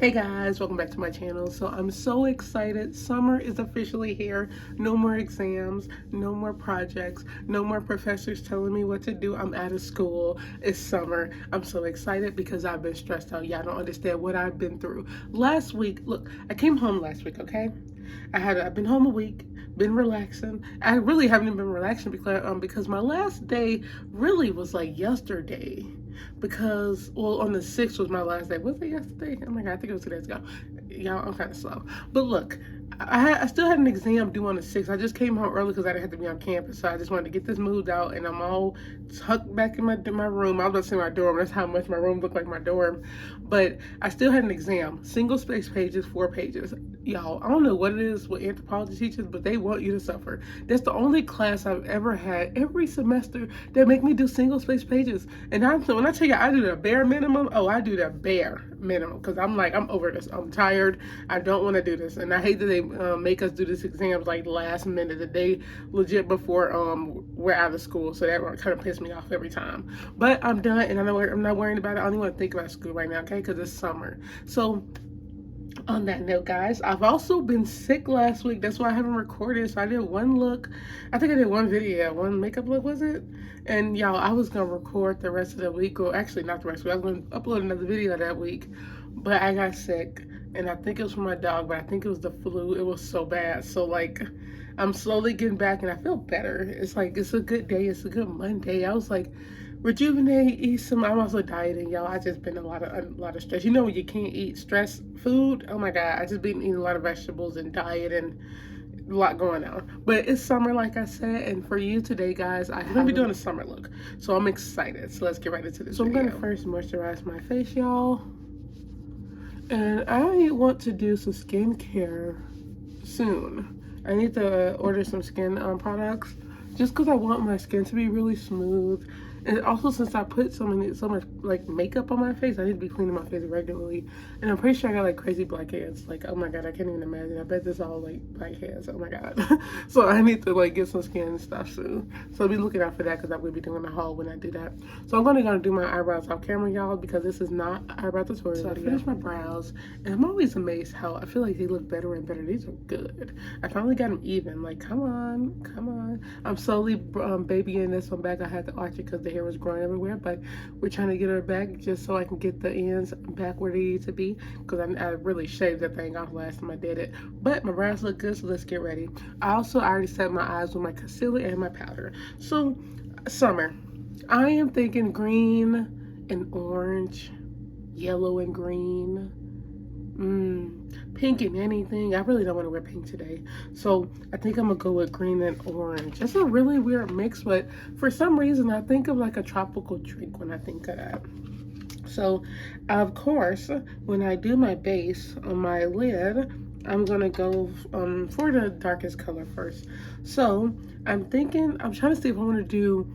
Hey guys, welcome back to my channel. So I'm so excited. Summer is officially here. No more exams, no more projects, no more professors telling me what to do. I'm out of school. It's summer. I'm so excited because I've been stressed out. Y'all don't understand what I've been through. Last week, look, I came home last week, okay? I've been home a week, been relaxing. I really haven't even been relaxing because my last day really was like yesterday. Because, well, on the 6th was my last day. Was it yesterday? Oh my God, I think it was 2 days ago. Y'all, I'm kind of slow. But look, I still had an exam due on the 6th. I just came home early because I didn't have to be on campus. So I just wanted to get this moved out, and I'm all tucked back in my room. I was about to say my dorm. That's how much my room looked like my dorm. But I still had an exam. Single space pages, 4 pages. Y'all, I don't know what it is with anthropology teachers, but they want you to suffer. That's the only class I've ever had every semester that make me do single space pages. And when I tell you I do the bare minimum, oh, I do the bare minimum because I'm over this. I'm tired. I don't want to do this. And I hate that they make us do this exams like last minute, the day legit before we're out of school. So that kind of pisses me off every time. But I'm done, and I'm not worrying about it. I don't even want to think about school right now, okay? Because it's summer. So on that note, guys, I've also been sick last week. That's why I haven't recorded. So I did one look. I think I did one video, one makeup look, was it? And y'all, I was going to record the rest of the week. Or actually, not the rest of the week. I was going to upload another video that week. But I got sick. And I think it was from my dog, but I think it was the flu. It was so bad. So, like, I'm slowly getting back and I feel better. It's like, it's a good day. It's a good Monday. I was like, rejuvenate, eat some. I'm also dieting, y'all. I just been a lot of stress. You know when you can't eat stress food? Oh my God, I just been eating a lot of vegetables and diet and a lot going on. But it's summer, like I said, and for you today, guys, I'm gonna be doing a summer look, so I'm excited. So let's get right into this. So video. I'm gonna first moisturize my face, y'all, and I want to do some skincare soon. I need to order some skin products just because I want my skin to be really smooth. And also, since I put so much like makeup on my face, I need to be cleaning my face regularly. And I'm pretty sure I got like crazy blackheads. Like, oh my God, I can't even imagine. I bet this all like blackheads. Oh my God. So I need to like get some skin stuff soon. So be looking out for that because I'm gonna be doing a haul when I do that. So I'm gonna do my eyebrows off camera, y'all, because this is not eyebrow tutorial. So I finished my brows, and I'm always amazed how I feel like they look better and better. These are good. I finally got them even. Like, come on, come on. I'm slowly babying this one back. I had to arch it because the hair was growing everywhere, but we're trying to get her back just so I can get the ends back where they need to be, because I really shaved that thing off last time I did it. But my brows look good, so let's get ready. I already set my eyes with my concealer and my powder. So summer, I am thinking green and orange, yellow and green, pink and anything. I really don't want to wear pink today, so I think I'm gonna go with green and orange. It's a really weird mix, but for some reason I think of like a tropical drink when I think of that. So of course, when I do my base on my lid, I'm gonna go for the darkest color first. So I'm trying to see if I want to do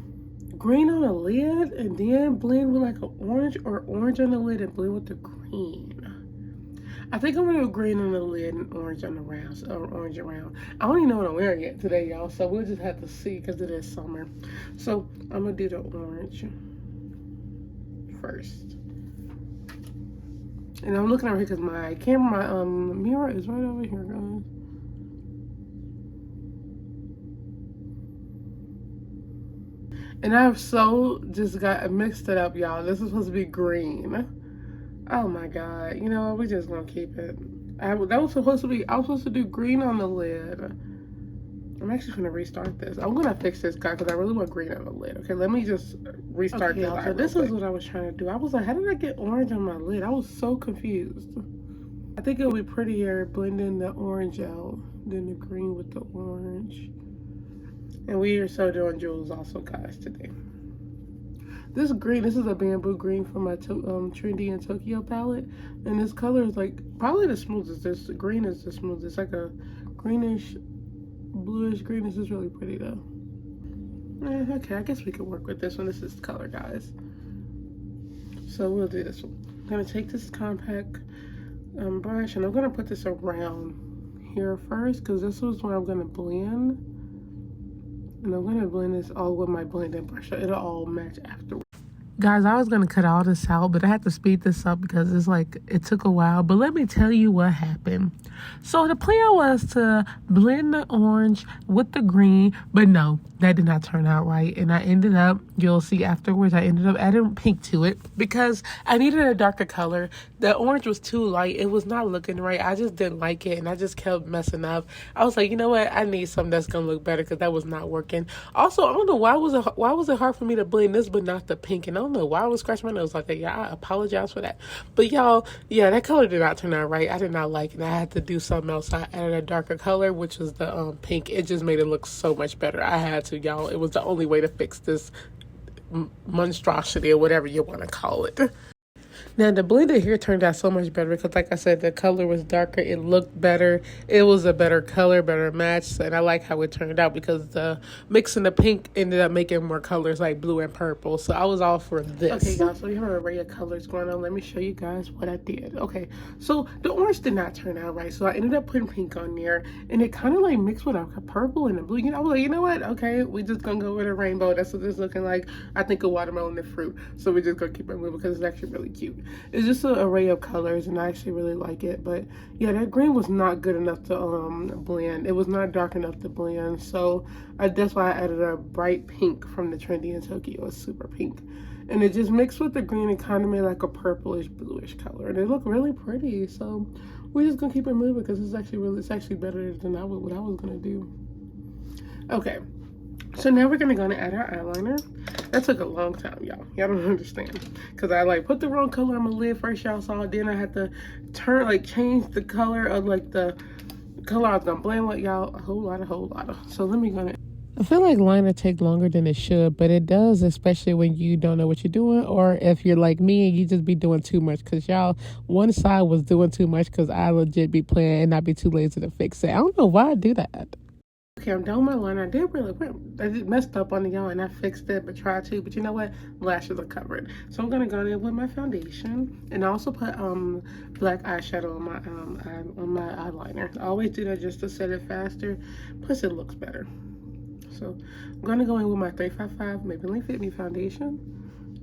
green on the lid and then blend with like an orange, or orange on the lid and blend with the green. I think I'm gonna do green on the lid and orange on the rounds, or orange around. I don't even know what I'm wearing yet today, y'all, so we'll just have to see because it is summer. So I'm gonna do the orange first. And I'm looking over here because my camera, my mirror is right over here, guys. And I've just got mixed it up, y'all. This is supposed to be green. Oh my God, you know what, we're just gonna keep it. I was supposed to do green on the lid. I'm actually gonna restart this. I'm gonna fix this guy because I really want green on the lid. Okay, let me just restart this. So this is what I was trying to do. I was like, how did I get orange on my lid? I was so confused. I think it'll be prettier blending the orange out than the green with the orange. And we are so doing jewels also, guys, today. This green, this is a bamboo green from my Trendy in Tokyo palette. And this color is like probably the smoothest. This green is the smoothest. It's like a greenish, bluish green. This is really pretty though. Okay, I guess we can work with this one. This is color, guys. So we'll do this one. I'm gonna take this compact brush, and I'm gonna put this around here first because this was where I'm gonna blend. And I'm gonna blend this all with my blending brush so it'll all match afterwards. Guys, I was going to cut all this out, but I had to speed this up because it's like, it took a while. But let me tell you what happened. So the plan was to blend the orange with the green, but no, that did not turn out right. And I ended up, you'll see afterwards, I ended up adding pink to it because I needed a darker color. The orange was too light. It was not looking right. I just didn't like it, and I just kept messing up. I was like, you know what? I need something that's going to look better because that was not working. Also, I don't know why was it hard for me to blend this but not the pink, and I don't know why I was scratching my nose like that. Yeah, I apologize for that. But y'all, yeah, that color did not turn out right. I did not like it. I had to do something else. I added a darker color, which was the pink. It just made it look so much better. I had to, y'all. It was the only way to fix this monstrosity or whatever you want to call it. Now, the blended here turned out so much better because, like I said, the color was darker. It looked better. It was a better color, better match. And I like how it turned out because the mixing the pink ended up making more colors like blue and purple. So I was all for this. Okay, y'all, so we have an array of colors going on. Let me show you guys what I did. Okay, so the orange did not turn out right. So I ended up putting pink on there. And it kind of like mixed with a purple and a blue. You know, I was like, you know what? Okay, we just going to go with a rainbow. That's what this is looking like. I think a watermelon and fruit. So we're just going to keep it moving because it's actually really cute. It's just an array of colors, and I actually really like it. But yeah, that green was not good enough to blend. It was not dark enough to blend, so that's why I added a bright pink from the Trendy in Tokyo. It's super pink, and it just mixed with the green and kind of made like a purplish bluish color, and it looked really pretty. So we're just gonna keep it moving because it's actually better than what I was gonna do. Okay. So now we're gonna go and add our eyeliner. That took a long time, y'all. Y'all don't understand. Because I like put the wrong color on my lid first, y'all saw. Then I had to change the color of like the color I was gonna blend with, y'all. A whole lot of. So let me go. I feel like liner takes longer than it should, but it does, especially when you don't know what you're doing, or if you're like me and you just be doing too much. Because y'all, one side was doing too much because I legit be playing and not be too lazy to fix it. I don't know why I do that. Okay, I'm done with my liner. I just messed up on the y'all and I fixed it, but tried to. But you know what? Lashes are covered. So I'm gonna go in with my foundation, and I also put black eyeshadow on my eyeliner. I always do that just to set it faster. Plus, it looks better. So I'm gonna go in with my 355 Maybelline Fit Me foundation,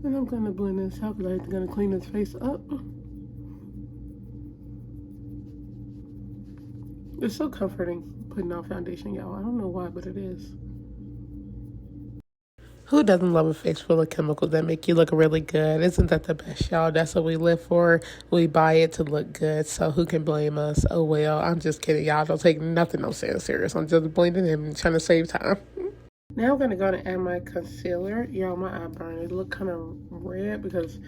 and I'm gonna blend this out because I'm gonna clean this face up. It's so comforting putting on foundation, y'all. I don't know why, but it is. Who doesn't love a face full of chemicals that make you look really good? Isn't that the best, y'all? That's what we live for. We buy it to look good, so who can blame us? Oh, well, I'm just kidding, y'all. Don't take nothing I'm saying serious. I'm just blending and trying to save time. Now I'm going to go and add my concealer. Y'all, my eye burn. It look kind of red because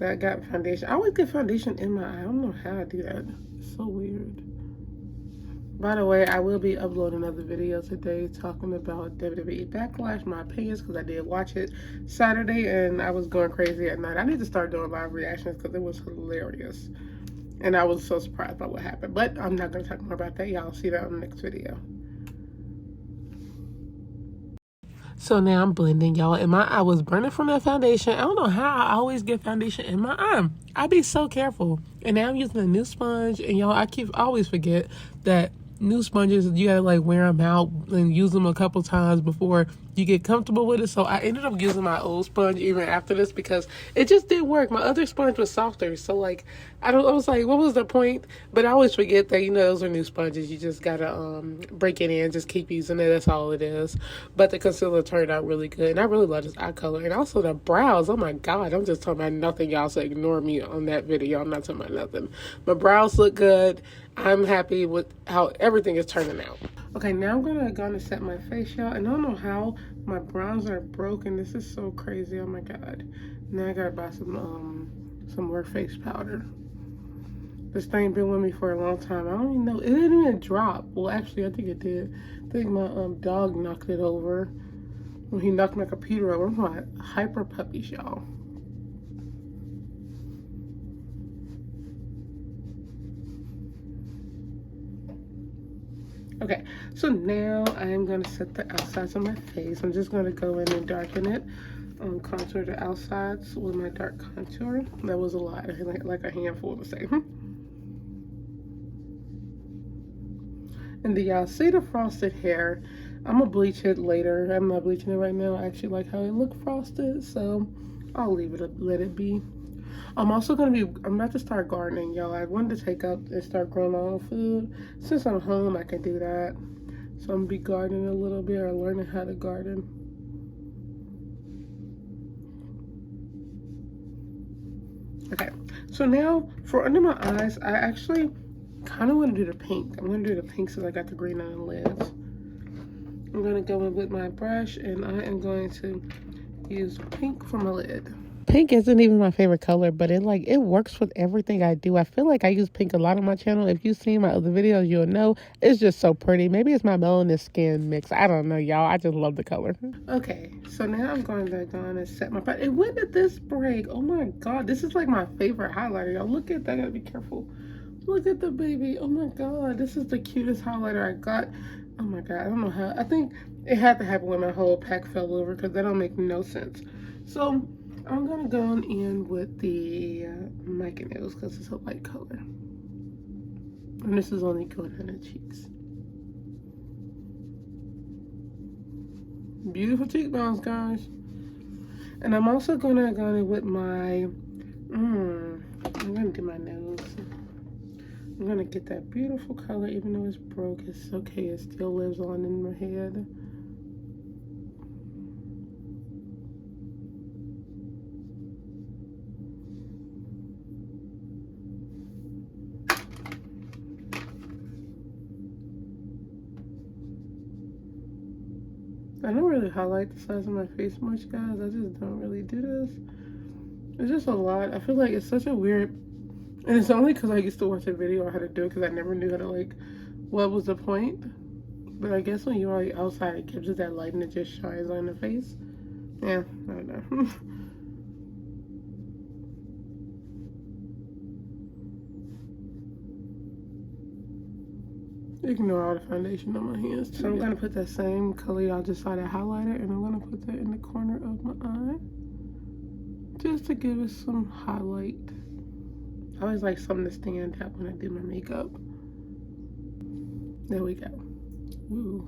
I got foundation. I always get foundation in my eye. I don't know how I do that. It's so weird. By the way, I will be uploading another video today talking about WWE Backlash, my opinions, because I did watch it Saturday and I was going crazy at night. I need to start doing live reactions because it was hilarious. And I was so surprised by what happened. But I'm not going to talk more about that. Y'all see that on the next video. So now I'm blending, y'all, and my eye was burning from that foundation. I don't know how I always get foundation in my eye. I be so careful. And now I'm using a new sponge, and y'all, I always forget that new sponges, you gotta like wear them out and use them a couple times before you get comfortable with it. So I ended up using my old sponge even after this because it just didn't work. My other sponge was softer, so like I was like, what was the point? But I always forget that, you know, those are new sponges. You just gotta break it in, just keep using it. That's all it is. But the concealer turned out really good, and I really love this eye color. And also the brows, oh my god, I'm just talking about nothing, y'all, so ignore me on that video. I'm not talking about nothing. My brows look good. I'm happy with how everything is turning out. Okay, now I'm gonna set my face, y'all, and I don't know how my brows are broken. This is so crazy. Oh my god. Now I gotta buy some more face powder. This thing been with me for a long time. I don't even know. It didn't even drop. Well, actually, I think it did. I think my dog knocked it over when he knocked my computer over. I'm like hyper puppies, y'all. Okay, so now I'm going to set the outsides of my face. I'm just going to go in and darken it. Contour the outsides with my dark contour. That was a lot, like a handful to say. And do y'all see the frosted hair? I'm going to bleach it later. I'm not bleaching it right now. I actually like how it looked frosted, so I'll leave it, let it be. I'm about to start gardening, y'all. I wanted to take up and start growing my own food. Since I'm home, I can do that. So I'm gonna be gardening a little bit, or learning how to garden. Okay, so now for under my eyes, I actually kind of want to do the pink. I'm gonna do the pink since I got the green on the lids. I'm gonna go in with my brush, and I am going to use pink for my lid. Pink isn't even my favorite color, but it works with everything I do. I feel like I use pink a lot on my channel. If you've seen my other videos, you'll know it's just so pretty. Maybe it's my melanin skin mix. I don't know, y'all. I just love the color. Okay, so now I'm going to go on and set my palette. And when did this break? Oh my god, this is like my favorite highlighter, y'all. Look at that. I gotta be careful. Look at the baby. Oh my god, this is the cutest highlighter I got. Oh my god, I don't know how. I think it had to happen when my whole pack fell over, because that don't make no sense. So I'm gonna go in with the mica nails because it's a light color, and this is only going on the cheeks. Beautiful cheekbones, guys. And I'm also gonna go in with my I'm gonna do my nose. I'm gonna get that beautiful color. Even though it's broke, it's okay, it still lives on in my head. I don't really highlight the sides of my face much, guys. I just don't really do this. It's just a lot. I feel like it's such a weird, and it's only because I used to watch a video on how to do it, because I never knew how to, like, what was the point. But I guess when you're like outside, it gives it that light and it just shines on the face. Yeah, I don't know. Ignore all the foundation on my hands too. So I'm gonna put that same color y'all just saw, that highlighter, and I'm gonna put that in the corner of my eye, just to give it some highlight. I always like something to stand out when I do my makeup. There we go. Ooh.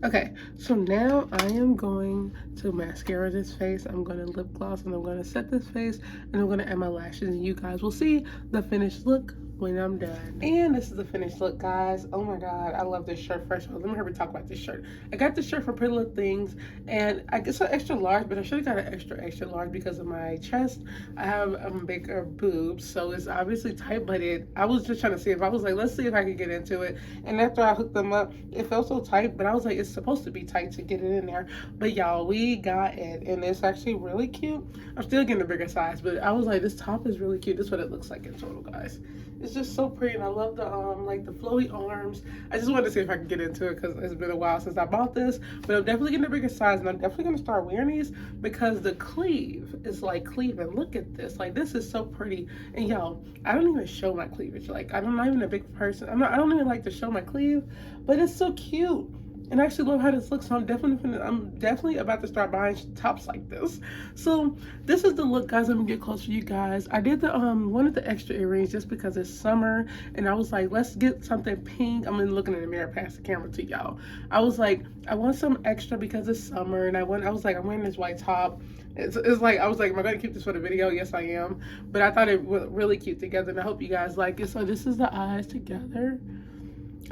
Okay, so now I am going to mascara this face. I'm going to lip gloss, and I'm going to set this face, and I'm going to add my lashes, and you guys will see the finished look when I'm done. And this is the finished look, guys. Oh my god, I love this shirt. First of all, let me hurry talk about this shirt. I got this shirt from Pretty Little Things, and I guess an extra large, but I should have got an extra large because of my chest. I have bigger boobs, so it's obviously tight, but I was just trying to see if I was like, let's see if I could get into it. And after I hooked them up, it felt so tight, but I was like, it's supposed to be tight to get it in there. But y'all, we got it, and it's actually really cute. I'm still getting a bigger size, but I was like, this top is really cute. This is what it looks like in total, guys. It's just so pretty, and I love the like the flowy arms. I just wanted to see if I could get into it because it's been a while since I bought this, but I'm definitely getting a bigger size, and I'm definitely gonna start wearing these because the cleave is like cleaving. Look at this, like this is so pretty. And y'all, I don't even show my cleavage. Like I'm not even a big person. I don't even like to show my cleave, but it's so cute. And I actually love how this looks, so I'm definitely about to start buying tops like this. So this is the look, guys. I'm gonna get close to you guys. I did the wanted the extra earrings just because it's summer, and I was like, let's get something pink. I'm looking in the mirror past the camera to y'all. I was like, I want some extra because it's summer, and I was like, I'm wearing this white top. It's like, I was like, am I gonna keep this for the video? Yes, I am. But I thought it looked really cute together, and I hope you guys like it. So this is the eyes together.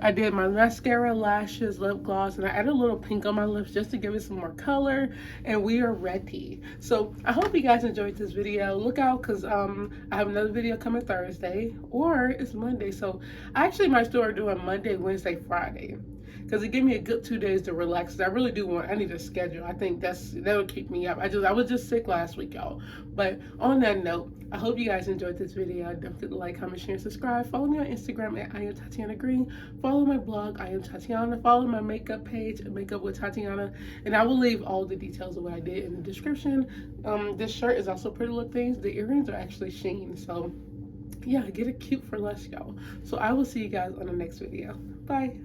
I did my mascara, lashes, lip gloss, and I added a little pink on my lips just to give it some more color, and we are ready. So I hope you guys enjoyed this video. Look out, because I have another video coming Thursday, or it's Monday. So I actually might start doing Monday, Wednesday, Friday, because it gave me a good 2 days to relax. I really do I need a schedule. I think that'll keep me up. I was just sick last week, y'all. But on that note, I hope you guys enjoyed this video. Don't forget to like, comment, share, and subscribe. Follow me on Instagram at I am Tatiana Green. Follow my blog, I am Tatiana. Follow my makeup page, Makeup with Tatiana. And I will leave all the details of what I did in the description. This shirt is also Pretty Little Things. The earrings are actually Shein. So yeah, get it cute for less, y'all. So I will see you guys on the next video. Bye.